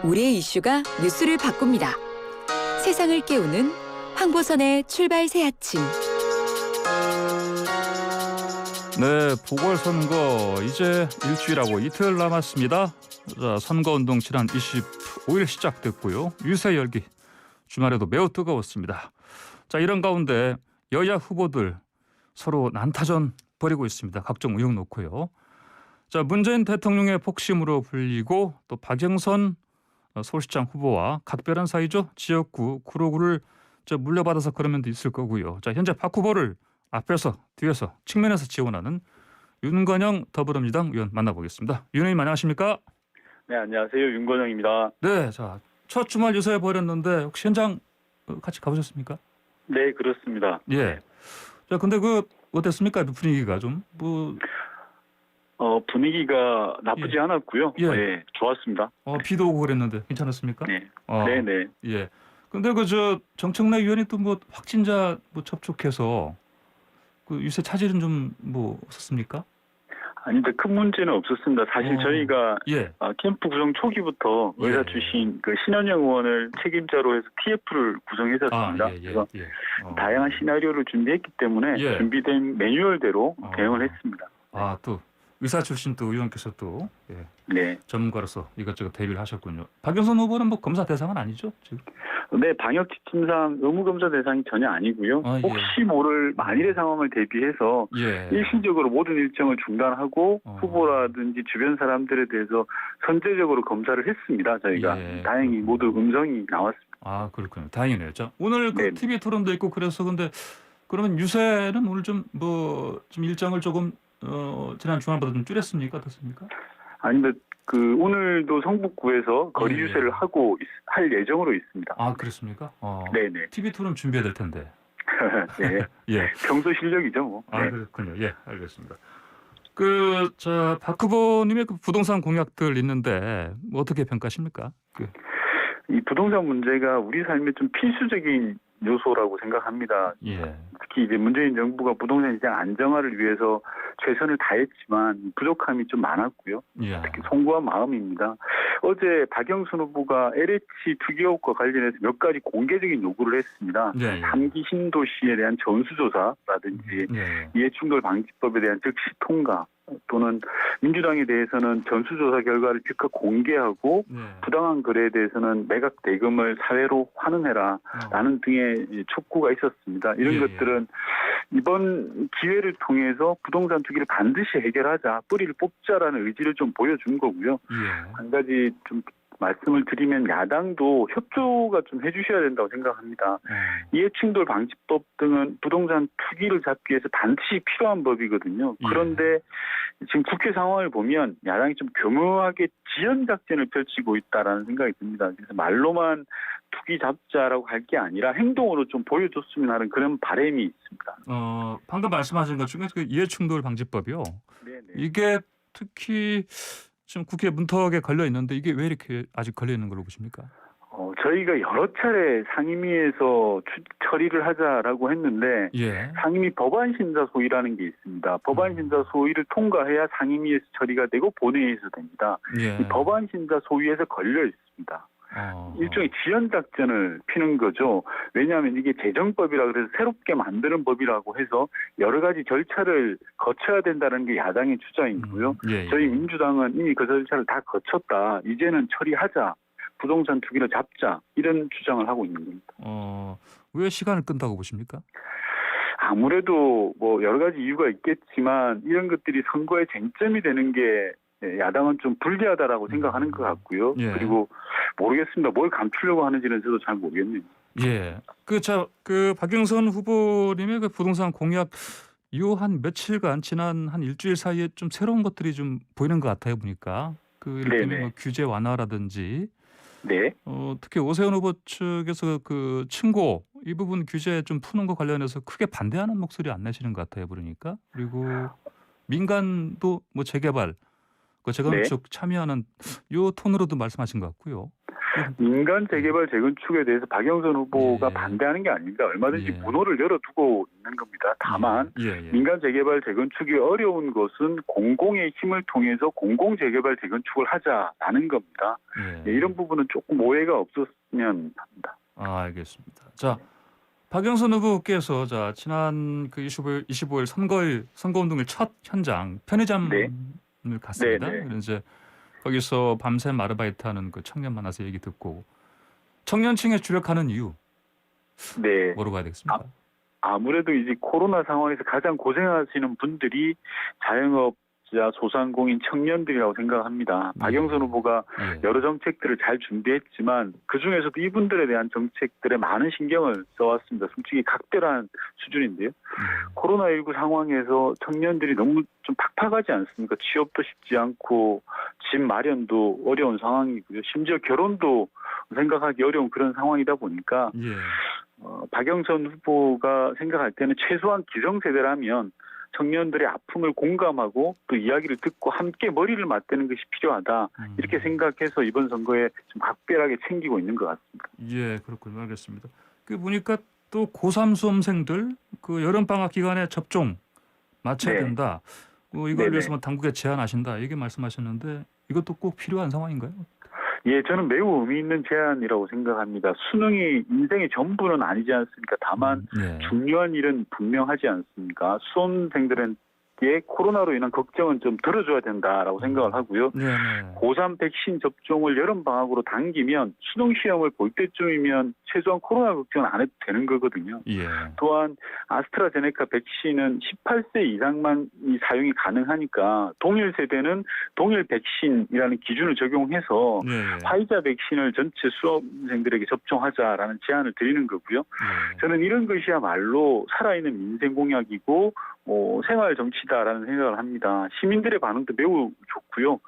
우리의 이슈가 뉴스를 바꿉니다. 세상을 깨우는 황보선의 출발 새 아침. 네, 보궐선거 이제 일주일하고 이틀 남았습니다. 자, 선거운동 지난 25일 시작됐고요. 유세 열기 주말에도 매우 뜨거웠습니다. 자, 이런 가운데 여야 후보들 서로 난타전 벌이고 있습니다. 각종 의혹 놓고요. 자, 문재인 대통령의 복심으로 불리고 또 박영선 서울시장 후보와 각별한 사이죠. 지역구 구로구를 물려받아서 그런 면도 있을 거고요. 자, 현재 박 후보를 앞에서 뒤에서 측면에서 지원하는 윤건영 더불어민주당 의원 만나보겠습니다. 윤 의원님 안녕하십니까? 네, 안녕하세요. 윤건영입니다. 네, 자, 첫 주말 유세 벌였는데 혹시 현장 같이 가보셨습니까? 네, 그렇습니다. 예. 자, 근데 어땠습니까? 분위기가 좀 분위기가 나쁘지 않았고요. 예. 네, 좋았습니다. 비도 오고 그랬는데 괜찮았습니까? 네, 네. 예. 근데 정청래 의원이 또 확진자 접촉해서 유세 차질은 좀 없었습니까? 아니, 근데 큰 문제는 없었습니다. 사실 저희가 예. 캠프 구성 초기부터 예. 의사 출신 신현영 의원을 책임자로 해서 TF를 구성했었습니다. 그래서 다양한 시나리오를 준비했기 때문에 예. 준비된 매뉴얼대로 대응을 했습니다. 또 의사 출신 또 의원께서 또 네. 전문가로서 이것저것 대비를 하셨군요. 박영선 후보는 검사 대상은 아니죠, 지금? 네, 방역 지침상 의무 검사 대상이 전혀 아니고요. 예. 혹시 모를 만일의 상황을 대비해서 일시적으로 모든 일정을 중단하고 후보라든지 주변 사람들에 대해서 선제적으로 검사를 했습니다. 저희가 다행히 모두 음성이 나왔습니다. 아, 그렇군요. 다행이네요. 자, 오늘 네. TV 토론도 있고 그래서 근데 그러면 유세는 오늘 좀 일정을 조금 지난 주말보다 좀 줄였습니까? 어떻습니까? 아니, 오늘도 성북구에서 거리 유세를 할 예정으로 있습니다. 아, 그렇습니까? 네네. TV 토론 준비해야 될 텐데. 네. 예. 평소 실력이죠, 뭐. 아, 네. 그렇군요. 예, 알겠습니다. 박 후보님의 부동산 공약들 있는데 어떻게 평가하십니까? 이 부동산 문제가 우리 삶의 좀 필수적인 요소라고 생각합니다. 예. 특히 이제 문재인 정부가 부동산 시장 안정화를 위해서 최선을 다했지만 부족함이 좀 많았고요. 예. 특히 송구한 마음입니다. 어제 박영선 후보가 LH 투기 의혹과 관련해서 몇 가지 공개적인 요구를 했습니다. 예. 3기 신도시에 대한 전수조사라든지 이해충돌 방지법에 대한 즉시 통과 또는 민주당에 대해서는 전수조사 결과를 즉각 공개하고 부당한 거래에 대해서는 매각 대금을 사회로 환원해라라는 등의 촉구가 있었습니다. 이런 것들은 이번 기회를 통해서 부동산 투기를 반드시 해결하자, 뿌리를 뽑자라는 의지를 좀 보여준 거고요. 한 가지 좀 말씀을 드리면 야당도 협조가 좀 해주셔야 된다고 생각합니다. 이해충돌 방지법 등은 부동산 투기를 잡기 위해서 반드시 필요한 법이거든요. 그런데 지금 국회 상황을 보면 야당이 좀 교묘하게 지연 작전을 펼치고 있다라는 생각이 듭니다. 그래서 말로만 투기 잡자라고 할 게 아니라 행동으로 좀 보여줬으면 하는 그런 바람이 있습니다. 방금 말씀하신 것 중에 이해충돌 방지법이요. 네네. 이게 특히 지금 국회 문턱에 걸려 있는데 이게 왜 이렇게 아직 걸려 있는 걸로 보십니까? 저희가 여러 차례 상임위에서 처리를 하자라고 했는데 상임위 법안 심사 소위라는 게 있습니다. 법안 심사 소위를 통과해야 상임위에서 처리가 되고 본회의에서 됩니다. 이 법안 심사 소위에서 걸려 있습니다. 일종의 지연 작전을 피는 거죠. 왜냐하면 이게 재정법이라 그래서 새롭게 만드는 법이라고 해서 여러 가지 절차를 거쳐야 된다는 게 야당의 주장이고요. 저희 민주당은 이미 그 절차를 다 거쳤다. 이제는 처리하자. 부동산 투기를 잡자. 이런 주장을 하고 있는 겁니다. 왜 시간을 끈다고 보십니까? 아무래도 여러 가지 이유가 있겠지만 이런 것들이 선거의 쟁점이 되는 게 야당은 좀 불리하다라고 생각하는 것 같고요. 그리고 모르겠습니다. 뭘 감추려고 하는지는 저도 잘 모르겠네요. 예. 박영선 후보님의 부동산 공약 이후 한 며칠간 지난 한 일주일 사이에 좀 새로운 것들이 좀 보이는 것 같아요, 보니까. 예를 들면 규제 완화라든지. 네. 특히 오세훈 후보 측에서 층고 이 부분 규제 좀 푸는 거 관련해서 크게 반대하는 목소리 안 내시는 것 같아요, 그러니까. 그리고 민간도 재개발 그 재건축 참여하는 요 톤으로도 말씀하신 것 같고요. 민간 재개발 재건축에 대해서 박영선 후보가 반대하는 게 아닙니다. 얼마든지 문호를 열어두고 있는 겁니다. 다만 민간 재개발 재건축이 어려운 것은 공공의 힘을 통해서 공공 재개발 재건축을 하자라는 겁니다. 이런 부분은 조금 오해가 없었으면 합니다. 알겠습니다. 자, 박영선 후보께서 지난 그 25일 선거운동일 첫 현장 편의점을 갔습니다. 그래서 이제 거기서 밤샘 아르바이트하는 그 청년 만나서 얘기 듣고 청년층에 주력하는 이유 뭐로 가야 되겠습니까? 아무래도 이제 코로나 상황에서 가장 고생하시는 분들이 자영업자, 소상공인, 청년들이라고 생각합니다. 박영선 후보가 여러 정책들을 잘 준비했지만 그중에서도 이분들에 대한 정책들에 많은 신경을 써왔습니다. 솔직히 각별한 수준인데요. 코로나19 상황에서 청년들이 너무 좀 팍팍하지 않습니까? 취업도 쉽지 않고 집 마련도 어려운 상황이고요. 심지어 결혼도 생각하기 어려운 그런 상황이다 보니까 박영선 후보가 생각할 때는 최소한 기성세대라면 청년들의 아픔을 공감하고 또 이야기를 듣고 함께 머리를 맞대는 것이 필요하다. 이렇게 생각해서 이번 선거에 좀 각별하게 챙기고 있는 것 같습니다. 예, 그렇군요. 알겠습니다. 그 보니까 또 고3 수험생들 그 여름방학 기간에 접종 마쳐야 된다. 이걸 위해서 당국에 제안하신다. 이게 말씀하셨는데 이것도 꼭 필요한 상황인가요? 예, 저는 매우 의미 있는 제안이라고 생각합니다. 수능이 인생의 전부는 아니지 않습니까? 다만 중요한 일은 분명하지 않습니까? 수험생들은 코로나로 인한 걱정은 좀 덜어줘야 된다라고 생각을 하고요. 고3 백신 접종을 여름방학으로 당기면 수능시험을 볼 때쯤이면 최소한 코로나 걱정은 안 해도 되는 거거든요. 또한 아스트라제네카 백신은 18세 이상만 사용이 가능하니까 동일 세대는 동일 백신이라는 기준을 적용해서 화이자 백신을 전체 수험생들에게 접종하자라는 제안을 드리는 거고요. 저는 이런 것이야말로 살아있는 민생 공약이고 생활 정치다라는 생각을 합니다. 시민들의 반응도 매우 좋고요.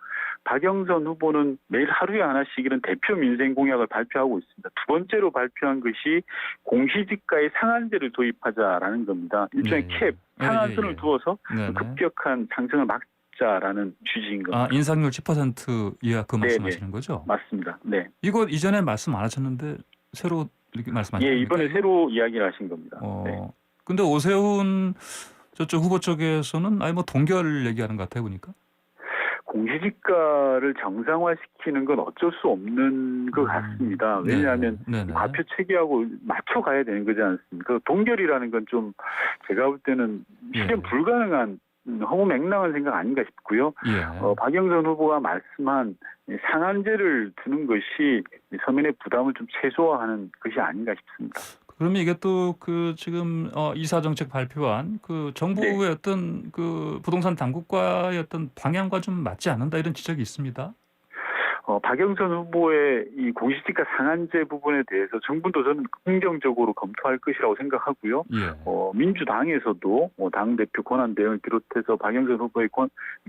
박영선 후보는 매일 하루에 하나씩 이런 대표 민생 공약을 발표하고 있습니다. 두 번째로 발표한 것이 공시지가의 상한제를 도입하자라는 겁니다. 일종의 캡, 상한선을 두어서 급격한 상승을 막자라는 취지인 겁니다. 인상률 10% 이하 그 말씀하시는 거죠? 맞습니다. 네. 이거 이전에 말씀 안 하셨는데 새로 이렇게 말씀하신 겁니까? 이번에 새로 이야기를 하신 겁니다. 근데 오세훈 저쪽 후보 쪽에서는 동결 얘기하는 것 같아요, 보니까. 공시지가를 정상화시키는 건 어쩔 수 없는 것 같습니다. 왜냐하면 과표 체계하고 맞춰가야 되는 거지 않습니까? 동결이라는 건 좀 제가 볼 때는 실현 불가능한 허무맹랑한 생각 아닌가 싶고요. 박영선 후보가 말씀한 상한제를 두는 것이 서민의 부담을 좀 최소화하는 것이 아닌가 싶습니다. 그러면 이게 또 그 지금 이사 정책 발표한 그 정부의 어떤 그 부동산 당국과의 어떤 방향과 좀 맞지 않는다 이런 지적이 있습니다. 박영선 후보의 이 공시지가 상한제 부분에 대해서 정부도 저는 긍정적으로 검토할 것이라고 생각하고요. 민주당에서도 당대표 권한대행을 비롯해서 박영선 후보의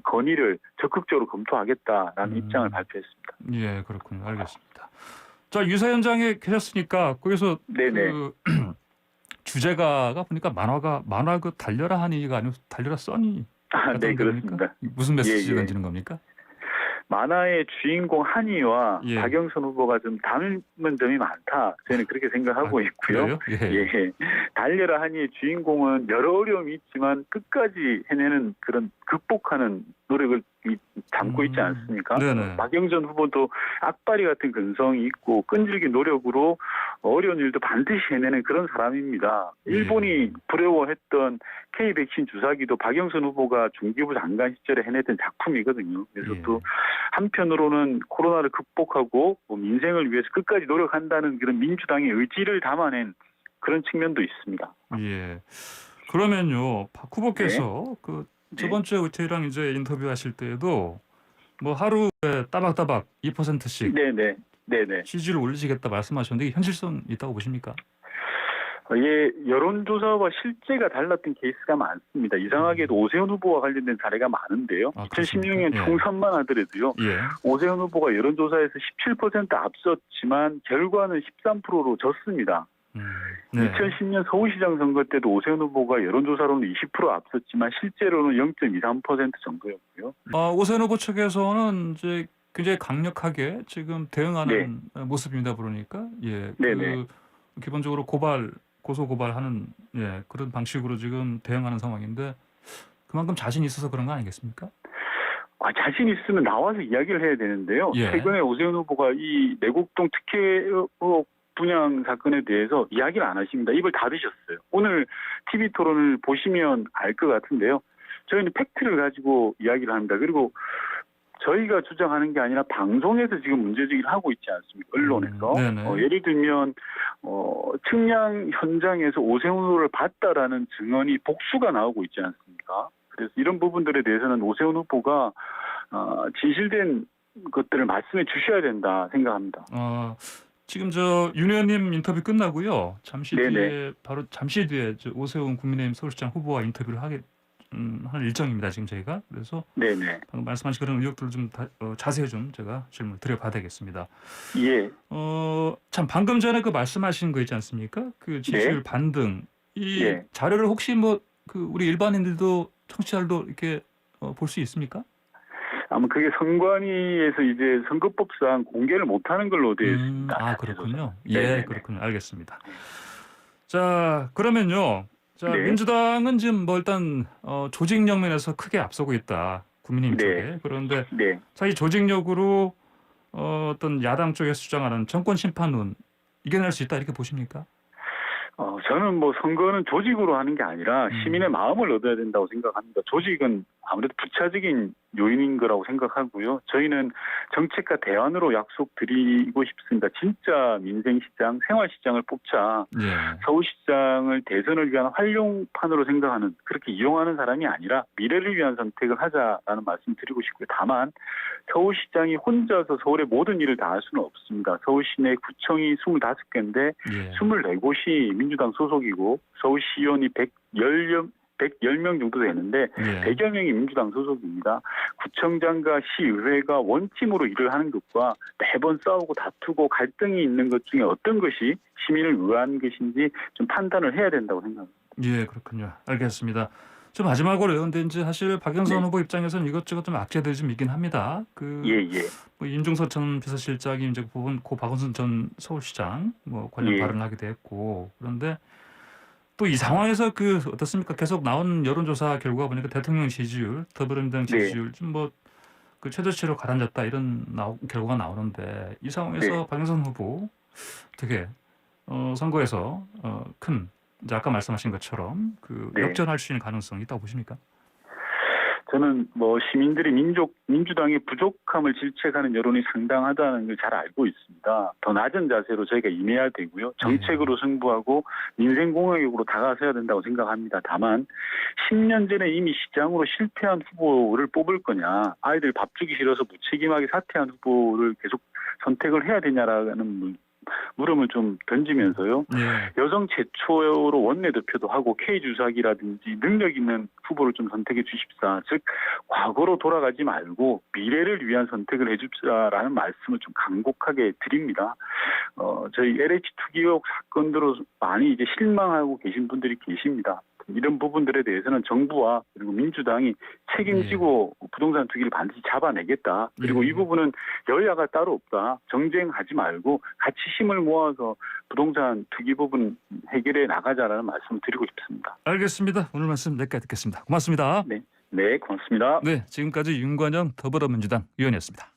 건의를 적극적으로 검토하겠다라는 입장을 발표했습니다. 예, 그렇군요. 알겠습니다. 자, 유세 현장에 계셨으니까 거기서 그 주제가가 보니까 만화 그 달려라 하니가 아니고 달려라 써니. 네, 그렇습니다. 무슨 메시지 던지는 겁니까? 만화의 주인공 한이와 박영선 후보가 좀 닮은 점이 많다. 저는 그렇게 생각하고 있고요. 달려라 한이의 주인공은 여러 어려움이 있지만 끝까지 해내는 그런 극복하는 노력을 담고 있지 않습니까? 박영선 후보도 악바리 같은 근성이 있고 끈질긴 노력으로 어려운 일도 반드시 해내는 그런 사람입니다. 일본이 두려워했던 K 백신 주사기도 박영선 후보가 중기부 장관 시절에 해냈던 작품이거든요. 그래서 또 한편으로는 코로나를 극복하고 민생을 위해서 끝까지 노력한다는 그런 민주당의 의지를 담아낸 그런 측면도 있습니다. 그러면요, 박 후보께서 저번 주에 저희랑 이제 인터뷰하실 때에도 하루에 따박따박 2%씩 지지를 올리시겠다 말씀하셨는데 이게 현실성 있다고 보십니까? 여론조사와 실제가 달랐던 케이스가 많습니다. 이상하게도 오세훈 후보와 관련된 사례가 많은데요. 2016년 총선만 하더라도요. 오세훈 후보가 여론조사에서 17% 앞섰지만 결과는 13%로 졌습니다. 네. 2010년 서울시장 선거 때도 오세훈 후보가 여론조사로는 20% 앞섰지만 실제로는 0.23% 정도였고요. 오세훈 후보 측에서는 이제 굉장히 강력하게 지금 대응하는 모습입니다. 그러니까 네네. 기본적으로 고소 고발하는 그런 방식으로 지금 대응하는 상황인데 그만큼 자신이 있어서 그런 거 아니겠습니까? 자신 있으면 나와서 이야기를 해야 되는데요. 예. 최근에 오세훈 후보가 이 내곡동 특혜 의혹 분양 사건에 대해서 이야기를 안 하십니다. 입을 닫으셨어요. 오늘 TV 토론을 보시면 알 것 같은데요. 저희는 팩트를 가지고 이야기를 합니다. 그리고 저희가 주장하는 게 아니라 방송에서 지금 문제제기를 하고 있지 않습니까? 언론에서. 예를 들면 측량 현장에서 오세훈 후보를 봤다라는 증언이 복수가 나오고 있지 않습니까? 그래서 이런 부분들에 대해서는 오세훈 후보가 진실된 것들을 말씀해 주셔야 된다 생각합니다. 지금 윤 의원님 인터뷰 끝나고요. 잠시 뒤에 오세훈 국민의힘 서울시장 후보와 인터뷰를 하는 일정입니다. 지금 저희가. 그래서 방금 말씀하신 그런 의혹들을 좀 자세히 좀 제가 질문을 드려봐야 되겠습니다. 예. 참 방금 전에 그 말씀하신 거 있지 않습니까? 그 지지율 반등 이 자료를 혹시 우리 일반인들도 청취자들도 이렇게 볼 수 있습니까? 아마 그게 선관위에서 이제 선거법상 공개를 못하는 걸로 되어 있습니다. 그렇군요. 그렇군요. 알겠습니다. 자, 그러면요. 민주당은 지금 일단 조직력 면에서 크게 앞서고 있다. 국민의힘 쪽에. 그런데 사실 조직력으로 어떤 야당 쪽에서 주장하는 정권 심판론 이겨낼 수 있다 이렇게 보십니까? 저는 선거는 조직으로 하는 게 아니라 시민의 마음을 얻어야 된다고 생각합니다. 조직은 아무래도 부차적인 요인인 거라고 생각하고요. 저희는 정책과 대안으로 약속드리고 싶습니다. 진짜 민생시장, 생활시장을 뽑자. 서울시장을 대선을 위한 활용판으로 생각하는 그렇게 이용하는 사람이 아니라 미래를 위한 선택을 하자라는 말씀 드리고 싶고요. 다만 서울시장이 혼자서 서울의 모든 일을 다 할 수는 없습니다. 서울 시내 구청이 25개인데 24곳이 민주당 소속이고 서울시의원이 110명 정도 되는데 100여 명이 민주당 소속입니다. 구청장과 시의회가 원팀으로 일을 하는 것과 매번 싸우고 다투고 갈등이 있는 것 중에 어떤 것이 시민을 위한 것인지 좀 판단을 해야 된다고 생각합니다. 그렇군요. 알겠습니다. 좀 마지막으로요. 근데 이제 사실 박영선 후보 입장에서는 이것저것 좀 악재들이 좀 있긴 합니다. 임종석 전 비서실장이 이제 고 박원순 전 서울시장 관련 발언을 하기도 했고 그런데 또 이 상황에서 어떻습니까? 계속 나온 여론조사 결과 보니까 대통령 지지율, 더불어민주당 지지율 좀 그 최저치로 가라앉았다 이런 결과가 나오는데 이 상황에서 박영선 후보 어떻게 선거에서 큰 이제 아까 말씀하신 것처럼 역전할 수 있는 가능성이 있다고 보십니까? 저는 시민들이 민주당의 부족함을 질책하는 여론이 상당하다는 걸 잘 알고 있습니다. 더 낮은 자세로 저희가 임해야 되고요. 정책으로 승부하고 민생공약으로 다가서야 된다고 생각합니다. 다만 10년 전에 이미 시장으로 실패한 후보를 뽑을 거냐, 아이들 밥 주기 싫어서 무책임하게 사퇴한 후보를 계속 선택을 해야 되냐라는 물음을 좀 던지면서요. 여성 최초로 원내대표도 하고 K주사기라든지 능력 있는 후보를 좀 선택해 주십사. 즉 과거로 돌아가지 말고 미래를 위한 선택을 해줍시라라는 말씀을 좀 간곡하게 드립니다. 저희 LH 투기 의혹 사건으로 많이 이제 실망하고 계신 분들이 계십니다. 이런 부분들에 대해서는 정부와 그리고 민주당이 책임지고 부동산 투기를 반드시 잡아내겠다. 그리고 이 부분은 여야가 따로 없다. 정쟁하지 말고 같이 힘을 모아서 부동산 투기 부분 해결해 나가자라는 말씀을 드리고 싶습니다. 알겠습니다. 오늘 말씀 여기까지 듣겠습니다. 고맙습니다. 네, 고맙습니다. 지금까지 윤관영 더불어민주당 의원이었습니다.